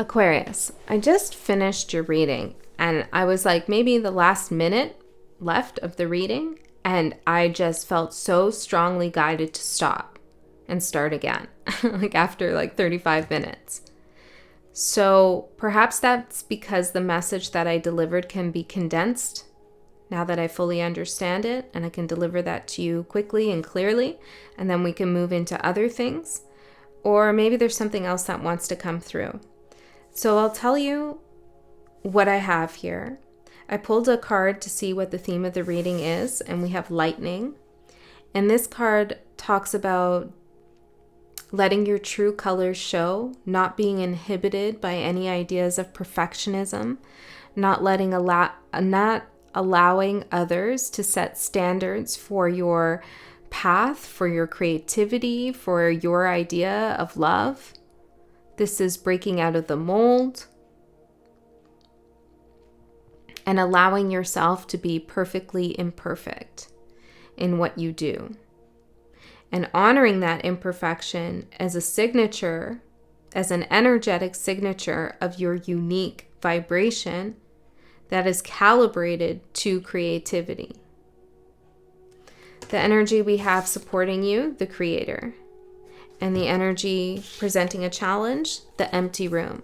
Aquarius, I just finished your reading and I was like maybe the last minute left of the reading and I just felt so strongly guided to stop and start again, like after like 35 minutes. So perhaps that's because the message that I delivered can be condensed now that I fully understand it, and I can deliver that to you quickly and clearly, and then we can move into other things. Or maybe there's something else that wants to come through. So I'll tell you what I have here. I pulled a card to see what the theme of the reading is, and we have lightning. And this card talks about letting your true colors show, not being inhibited by any ideas of perfectionism, not allowing others to set standards for your path, for your creativity, for your idea of love. This is breaking out of the mold and allowing yourself to be perfectly imperfect in what you do. And honoring that imperfection as a signature, as an energetic signature of your unique vibration that is calibrated to creativity. The energy we have supporting you, the creator. And the energy presenting a challenge, the empty room.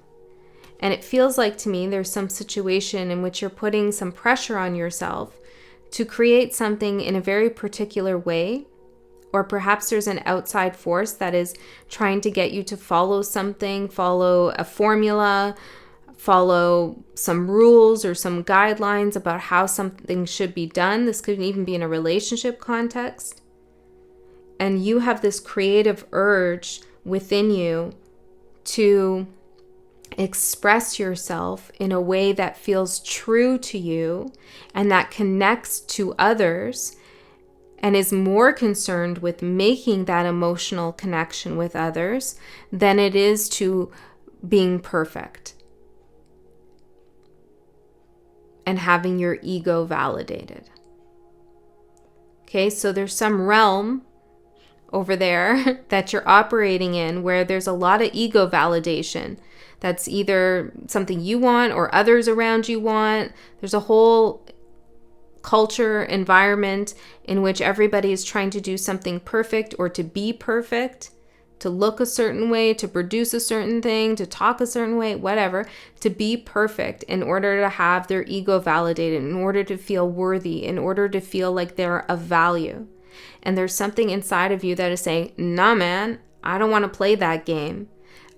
And it feels like to me there's some situation in which you're putting some pressure on yourself to create something in a very particular way. Or perhaps there's an outside force that is trying to get you to follow something, follow a formula, follow some rules or some guidelines about how something should be done. This could even be in a relationship context. And you have this creative urge within you to express yourself in a way that feels true to you and that connects to others and is more concerned with making that emotional connection with others than it is to being perfect and having your ego validated. Okay, so there's some realm over there that you're operating in where there's a lot of ego validation. That's either something you want or others around you want. There's a whole culture, environment in which everybody is trying to do something perfect or to be perfect, to look a certain way, to produce a certain thing, to talk a certain way, whatever, to be perfect in order to have their ego validated, in order to feel worthy, in order to feel like they're of value. And there's something inside of you that is saying, nah, man, I don't want to play that game.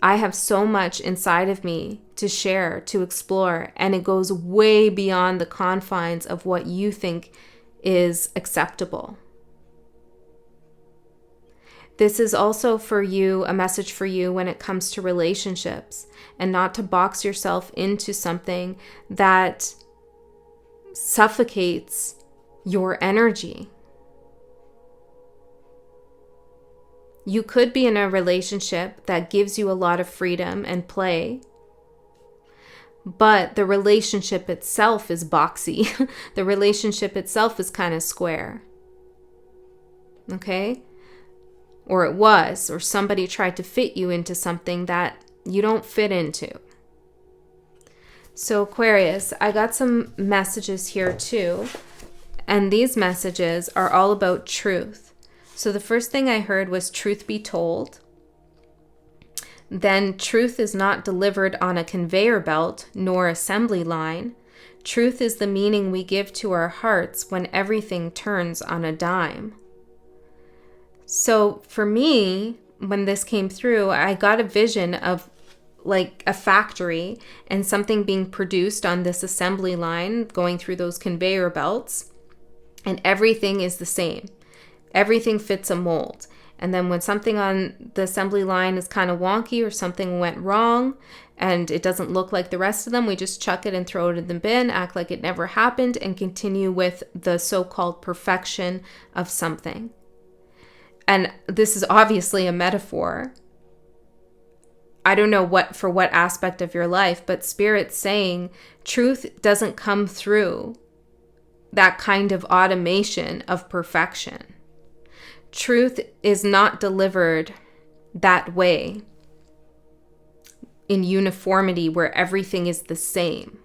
I have so much inside of me to share, to explore, and it goes way beyond the confines of what you think is acceptable. This is also for you, a message for you when it comes to relationships, and not to box yourself into something that suffocates your energy. You could be in a relationship that gives you a lot of freedom and play, but the relationship itself is boxy. The relationship itself is kind of square. Okay? Or it was, or somebody tried to fit you into something that you don't fit into. So Aquarius, I got some messages here too, and these messages are all about truth. So the first thing I heard was truth be told. Then truth is not delivered on a conveyor belt nor assembly line. Truth is the meaning we give to our hearts when everything turns on a dime. So for me, when this came through, I got a vision of like a factory and something being produced on this assembly line going through those conveyor belts, and everything is the same. Everything fits a mold. And then when something on the assembly line is kind of wonky or something went wrong and it doesn't look like the rest of them, we just chuck it and throw it in the bin, act like it never happened, and continue with the so-called perfection of something. And this is obviously a metaphor. I don't know what aspect of your life, but Spirit's saying truth doesn't come through that kind of automation of perfection. Truth is not delivered that way. in uniformity where everything is the same.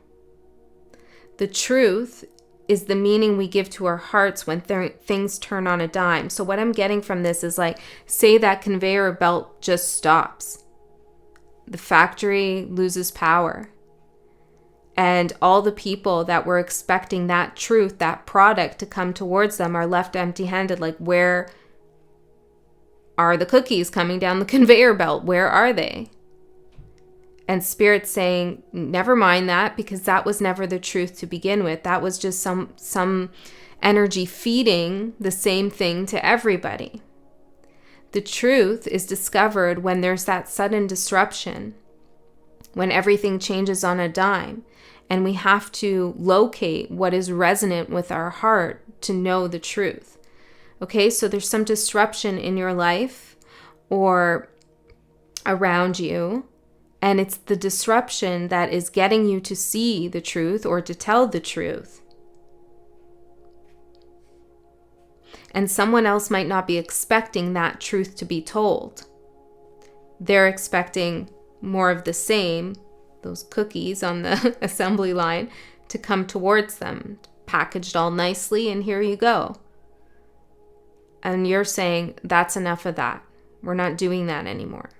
The truth is the meaning we give to our hearts when things turn on a dime. So what I'm getting from this is like, say that conveyor belt just stops. The factory loses power. And all the people that were expecting that truth, that product to come towards them are left empty-handed. Like, where are the cookies coming down the conveyor belt? Where are they? And Spirit's saying, never mind that, because that was never the truth to begin with. That was just some energy feeding the same thing to everybody. The truth is discovered when there's that sudden disruption, when everything changes on a dime, and we have to locate what is resonant with our heart to know the truth. Okay, so there's some disruption in your life or around you, and it's the disruption that is getting you to see the truth or to tell the truth. And someone else might not be expecting that truth to be told. They're expecting more of the same, those cookies on the assembly line, to come towards them, packaged all nicely, and here you go. And you're saying, that's enough of that. We're not doing that anymore.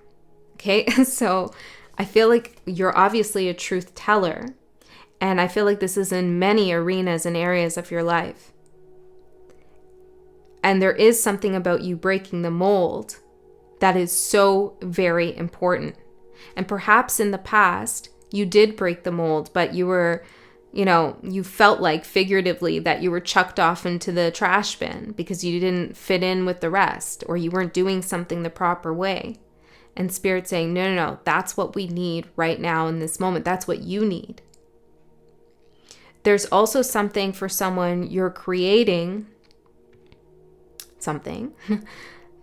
Okay, so I feel like you're obviously a truth teller, and I feel like this is in many arenas and areas of your life. And there is something about you breaking the mold that is so very important. And perhaps in the past, you did break the mold, but you were, you felt like figuratively that you were chucked off into the trash bin because you didn't fit in with the rest, or you weren't doing something the proper way. And Spirit's saying, no, that's what we need right now in this moment. That's what you need. There's also something for someone, you're creating something.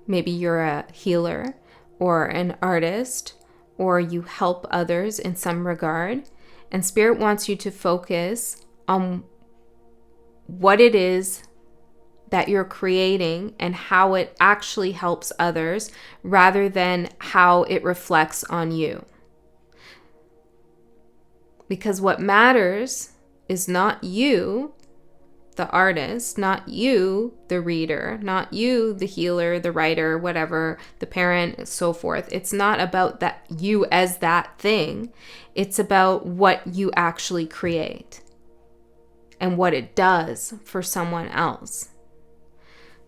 Maybe you're a healer or an artist, or you help others in some regard. And Spirit wants you to focus on what it is that you're creating and how it actually helps others rather than how it reflects on you. Because what matters is not you, the artist, not you, the reader, not you, the healer, the writer, whatever, the parent, so forth. It's not about that you as that thing. It's about what you actually create and what it does for someone else.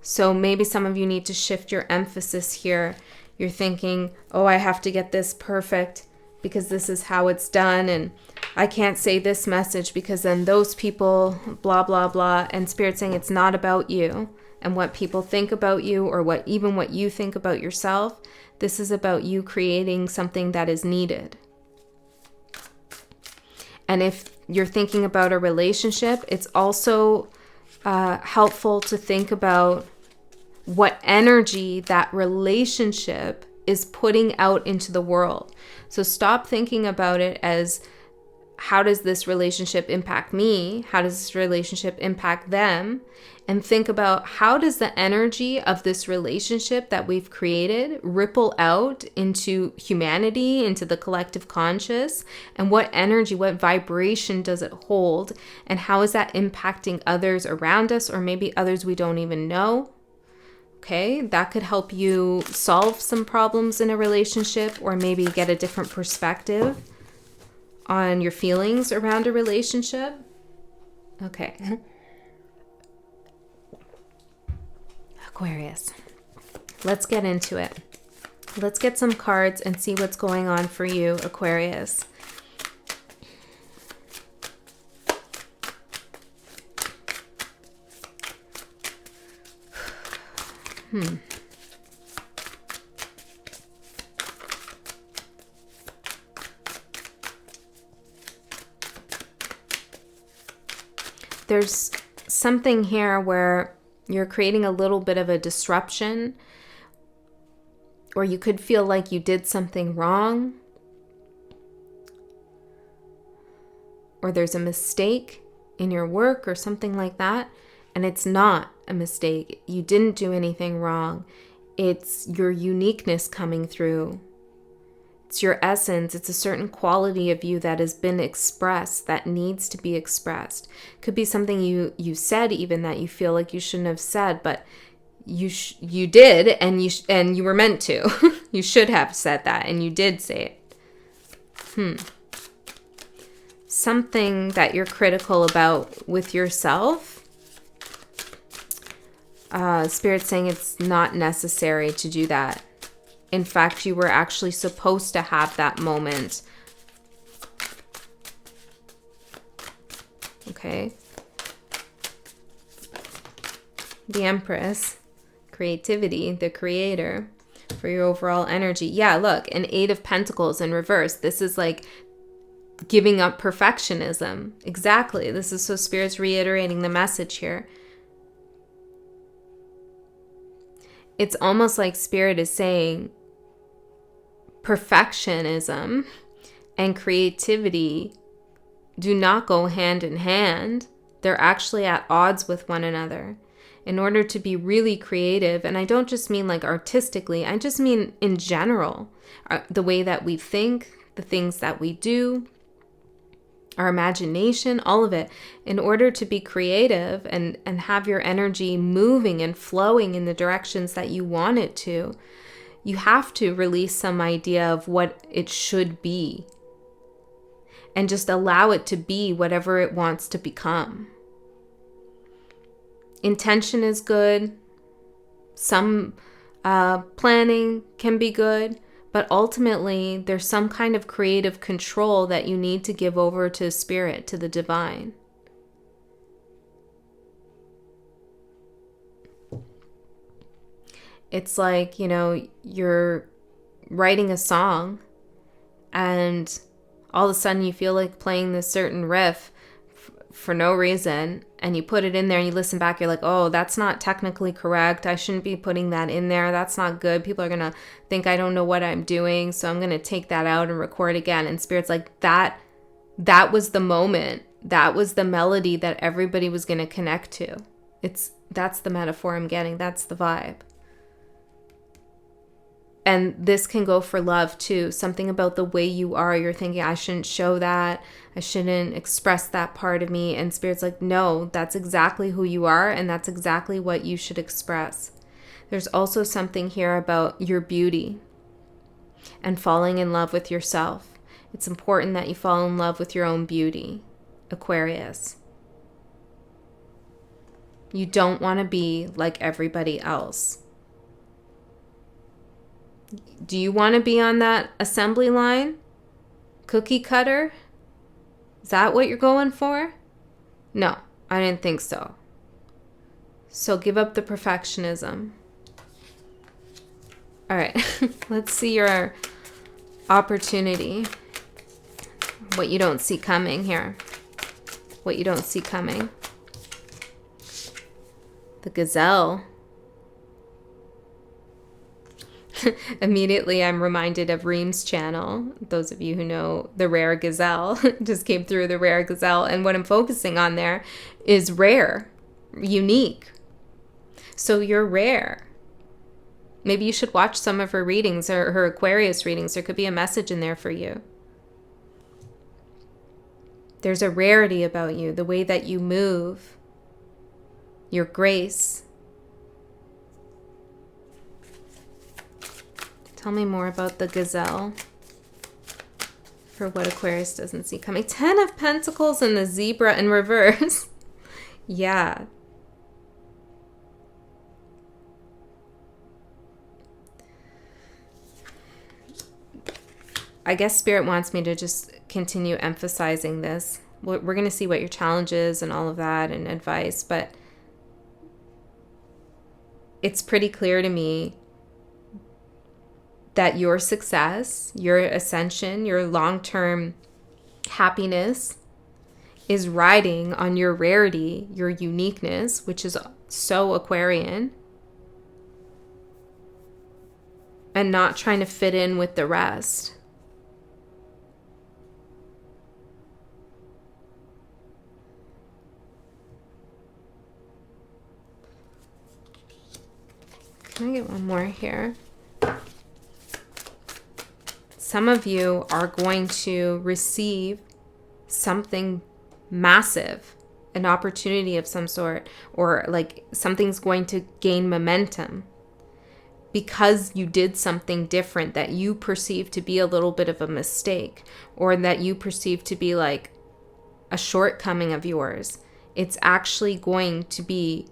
So maybe some of you need to shift your emphasis here. You're thinking, oh, I have to get this perfect because this is how it's done, and I can't say this message because then those people, blah, blah, blah. And Spirit's saying it's not about you and what people think about you, or what you think about yourself. This is about you creating something that is needed. And if you're thinking about a relationship, it's also helpful to think about what energy that relationship is putting out into the world. So stop thinking about it as, how does this relationship impact me? How does this relationship impact them? And think about, how does the energy of this relationship that we've created ripple out into humanity, into the collective conscious? And what energy, what vibration does it hold? And how is that impacting others around us, or maybe others we don't even know? Okay, that could help you solve some problems in a relationship, or maybe get a different perspective on your feelings around a relationship. Okay. Aquarius. Let's get into it. Let's get some cards and see what's going on for you, Aquarius. There's something here where you're creating a little bit of a disruption, or you could feel like you did something wrong, or there's a mistake in your work or something like that. And it's not a mistake. You didn't do anything wrong. It's your uniqueness coming through. It's your essence. It's a certain quality of you that has been expressed, that needs to be expressed. Could be something you said even that you feel like you shouldn't have said, but you did, and you were meant to. You should have said that, and you did say it. Something that you're critical about with yourself. Spirit's saying it's not necessary to do that. In fact, you were actually supposed to have that moment. Okay. The Empress, creativity, the creator, for your overall energy. Yeah, look, an 8 of Pentacles in reverse. This is like giving up perfectionism. Exactly. This is so Spirit's reiterating the message here. It's almost like Spirit is saying perfectionism and creativity do not go hand in hand. They're actually at odds with one another. In order to be really creative, and I don't just mean like artistically, I just mean in general, the way that we think, the things that we do, our imagination, all of it. In order to be creative and have your energy moving and flowing in the directions that you want it to, you have to release some idea of what it should be and just allow it to be whatever it wants to become. Intention is good. Some planning can be good. But ultimately, there's some kind of creative control that you need to give over to Spirit, to the divine. It's like, you're writing a song and all of a sudden you feel like playing this certain riff for no reason, and you put it in there and you listen back, you're like, oh, that's not technically correct. I shouldn't be putting that in there. That's not good. People are going to think I don't know what I'm doing, so I'm going to take that out and record again. And Spirit's like, that was the moment. That was the melody that everybody was going to connect to. That's the metaphor I'm getting. That's the vibe. And this can go for love too. Something about the way you are. You're thinking, I shouldn't show that. I shouldn't express that part of me. And Spirit's like, no, that's exactly who you are. And that's exactly what you should express. There's also something here about your beauty and falling in love with yourself. It's important that you fall in love with your own beauty, Aquarius. You don't want to be like everybody else. Do you want to be on that assembly line? Cookie cutter? Is that what you're going for? No, I didn't think so. So give up the perfectionism. All right, let's see your opportunity. What you don't see coming here. What you don't see coming. The gazelle. Immediately, I'm reminded of Reem's channel. Those of you who know the rare gazelle, just came through the rare gazelle. And what I'm focusing on there is rare, unique. So you're rare. Maybe you should watch some of her readings or her Aquarius readings. There could be a message in there for you. There's a rarity about you, the way that you move, your grace. Tell me more about the gazelle for what Aquarius doesn't see coming. 10 of Pentacles and the zebra in reverse. Yeah. I guess Spirit wants me to just continue emphasizing this. We're going to see what your challenge is and all of that and advice, but it's pretty clear to me that your success, your ascension, your long-term happiness is riding on your rarity, your uniqueness, which is so Aquarian, and not trying to fit in with the rest. Can I get one more here? some of you are going to receive something massive, an opportunity of some sort, or like something's going to gain momentum because you did something different that you perceive to be a little bit of a mistake, or that you perceive to be like a shortcoming of yours. It's actually going to be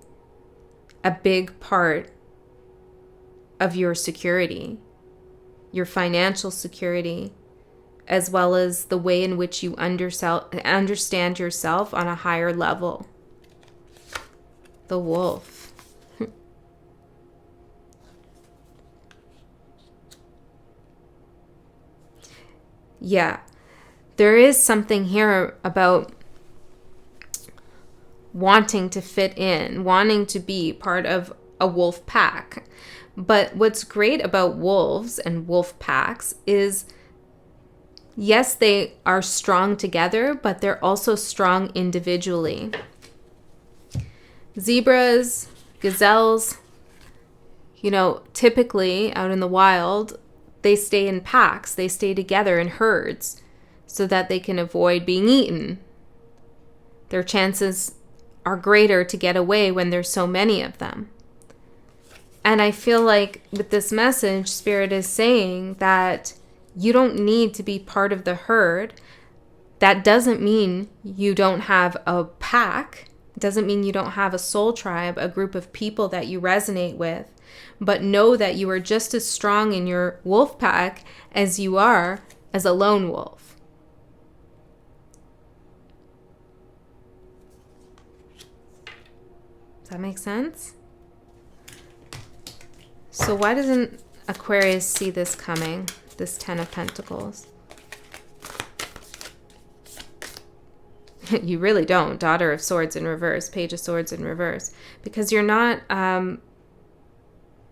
a big part of your security, your financial security, as well as the way in which you understand yourself on a higher level. The wolf. Yeah, there is something here about wanting to fit in, wanting to be part of a wolf pack. But what's great about wolves and wolf packs is, yes, they are strong together, but they're also strong individually. Zebras, gazelles, typically out in the wild, they stay in packs. They stay together in herds so that they can avoid being eaten. Their chances are greater to get away when there's so many of them. And I feel like with this message, Spirit is saying that you don't need to be part of the herd. That doesn't mean you don't have a pack. It doesn't mean you don't have a soul tribe, a group of people that you resonate with. But know that you are just as strong in your wolf pack as you are as a lone wolf. Does that make sense? So why doesn't Aquarius see this coming, this 10 of Pentacles? You really don't. Daughter of Swords in reverse, Page of Swords in reverse. Because you're not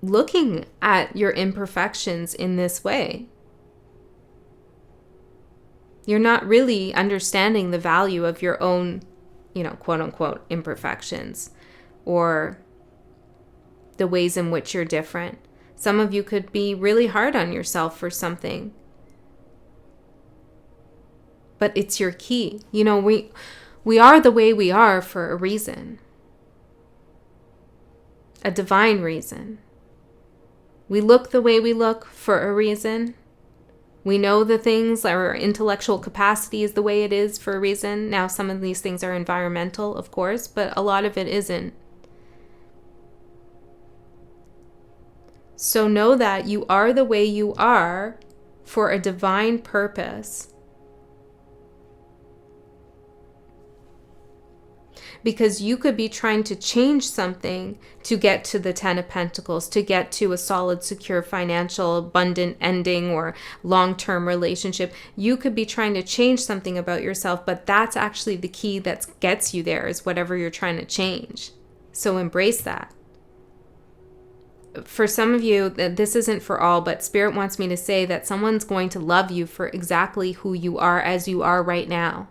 looking at your imperfections in this way. You're not really understanding the value of your own, quote unquote, imperfections, or the ways in which you're different. Some of you could be really hard on yourself for something, but it's your key. We are the way we are for a reason, a divine reason. We look the way we look for a reason. We know the things, our intellectual capacity is the way it is for a reason. Now, some of these things are environmental, of course, but a lot of it isn't. So know that you are the way you are for a divine purpose. Because you could be trying to change something to get to the 10 of Pentacles, to get to a solid, secure, financial, abundant ending or long-term relationship. You could be trying to change something about yourself, but that's actually the key that gets you there, is whatever you're trying to change. So embrace that. For some of you, this isn't for all, but Spirit wants me to say that someone's going to love you for exactly who you are as you are right now.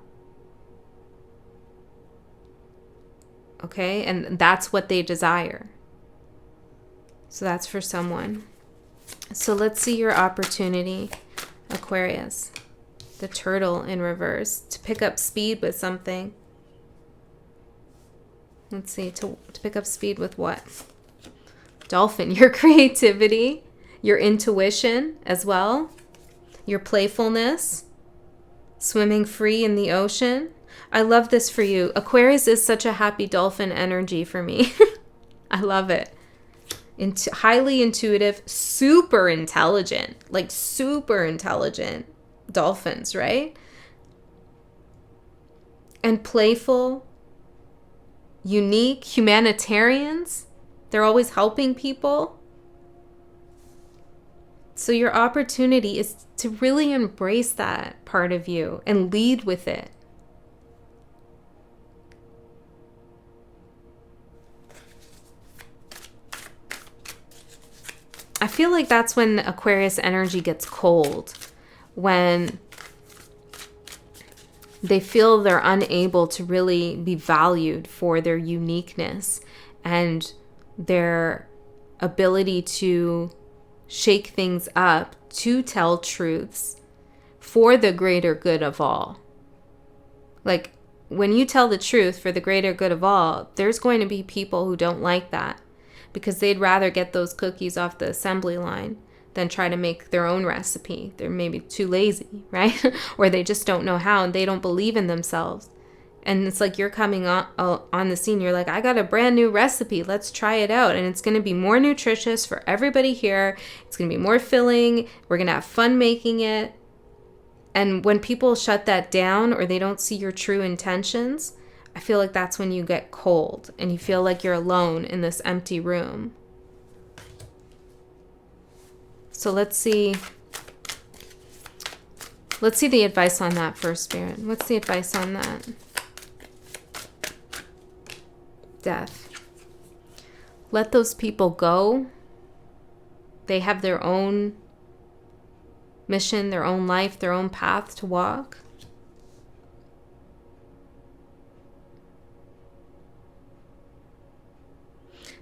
Okay? And that's what they desire. So that's for someone. So let's see your opportunity, Aquarius. The turtle in reverse. To pick up speed with something. Let's see, to pick up speed with what? Dolphin, your creativity, your intuition as well, your playfulness, swimming free in the ocean. I love this for you. Aquarius is such a happy dolphin energy for me. I love it. Highly intuitive, super intelligent, like super intelligent dolphins, right? And playful, unique, humanitarians. They're always helping people. So your opportunity is to really embrace that part of you and lead with it. I feel like that's when Aquarius energy gets cold, when they feel they're unable to really be valued for their uniqueness and their ability to shake things up, to tell truths, for the greater good of all. Like, when you tell the truth for the greater good of all, there's going to be people who don't like that because they'd rather get those cookies off the assembly line than try to make their own recipe. They're maybe too lazy, right? Or they just don't know how and they don't believe in themselves. And it's like you're coming on the scene. You're like, I got a brand new recipe. Let's try it out. And it's going to be more nutritious for everybody here. It's going to be more filling. We're going to have fun making it. And when people shut that down or they don't see your true intentions, I feel like that's when you get cold and you feel like you're alone in this empty room. So let's see the advice on that first, Spirit. What's the advice on that? Death. Let those people go. They have their own mission, their own life, their own path to walk.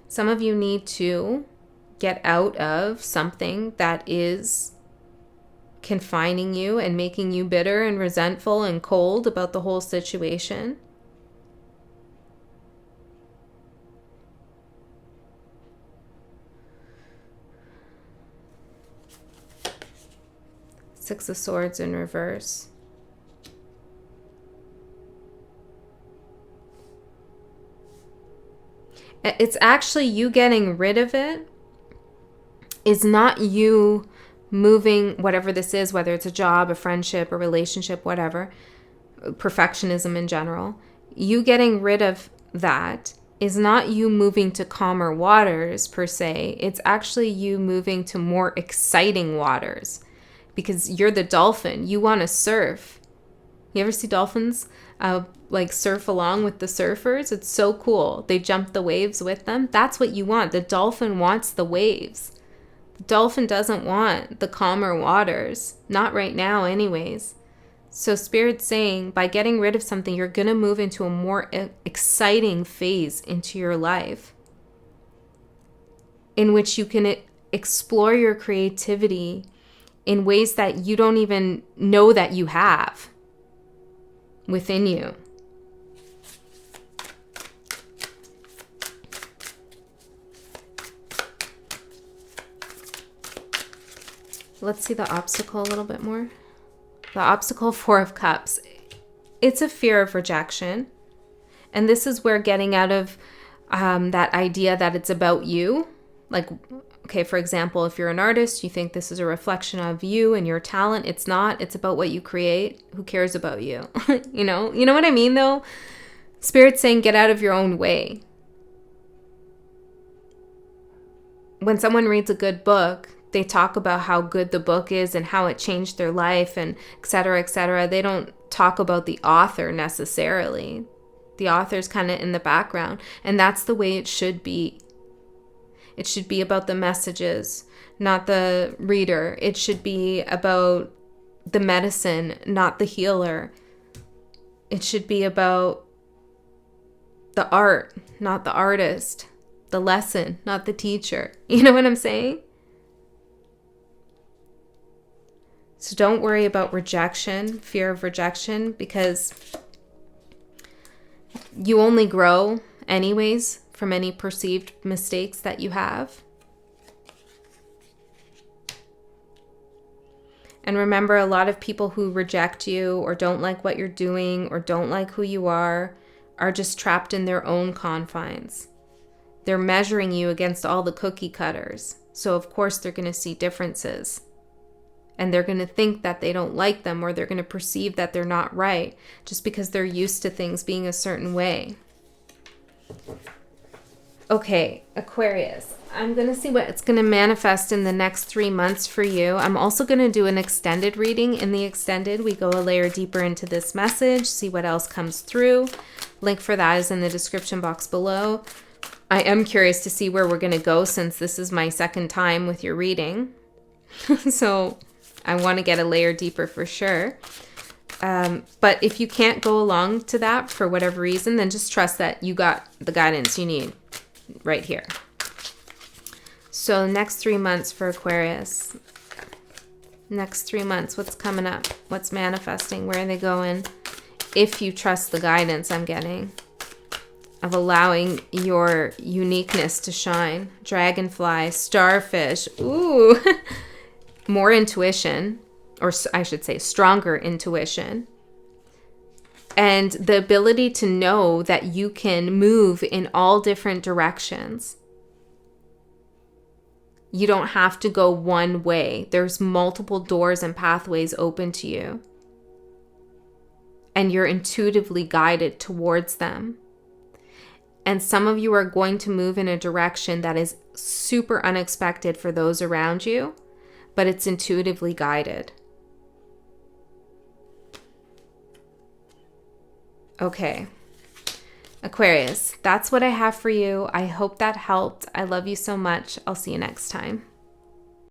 Some of you need to get out of something that is confining you and making you bitter and resentful and cold about the whole situation. Six of Swords in reverse. It's actually you getting rid of it is not you moving whatever this is, whether it's a job, a friendship, a relationship, whatever, perfectionism in general. You getting rid of that is not you moving to calmer waters per se. It's actually you moving to more exciting waters. Because you're the dolphin. You want to surf. You ever see dolphins like surf along with the surfers? It's so cool. They jump the waves with them. That's what you want. The dolphin wants the waves. The dolphin doesn't want the calmer waters. Not right now anyways. So Spirit's saying by getting rid of something, you're going to move into a more exciting phase into your life in which you can explore your creativity in ways that you don't even know that you have within you. Let's see the obstacle a little bit more. The obstacle, Four of Cups. It's a fear of rejection. And this is where getting out of that idea that it's about you. Like, okay, for example, if you're an artist, you think this is a reflection of you and your talent. It's not. It's about what you create. Who cares about you? You know what I mean, though? Spirit's saying get out of your own way. When someone reads a good book, they talk about how good the book is and how it changed their life and et cetera, et cetera. They don't talk about the author necessarily. The author's kind of in the background. And that's the way it should be. It should be about the messages, not the reader. It should be about the medicine, not the healer. It should be about the art, not the artist. The lesson, not the teacher. You know what I'm saying? So don't worry about rejection, fear of rejection, because you only grow anyways from any perceived mistakes that you have. And remember, a lot of people who reject you or don't like what you're doing or don't like who you are just trapped in their own confines. They're measuring you against all the cookie cutters. So of course they're going to see differences. And they're going to think that they don't like them, or they're going to perceive that they're not right just because they're used to things being a certain way. Okay, Aquarius, I'm going to see what it's going to manifest in the next 3 months for you. I'm also going to do an extended reading. In the extended, we go a layer deeper into this message, see what else comes through. Link for that is in the description box below. I am curious to see where we're going to go since this is my second time with your reading. So I want to get a layer deeper for sure. But if you can't go along to that for whatever reason, then just trust that you got the guidance you need right here. So next 3 months for Aquarius. Next 3 months, what's coming up? What's manifesting? Where are they going? If you trust the guidance I'm getting of allowing your uniqueness to shine. Dragonfly, starfish, ooh, more intuition, or I should say stronger intuition. And the ability to know that you can move in all different directions. You don't have to go one way. There's multiple doors and pathways open to you. And you're intuitively guided towards them. And some of you are going to move in a direction that is super unexpected for those around you, but it's intuitively guided. Okay. Aquarius, that's what I have for you. I hope that helped. I love you so much. I'll see you next time.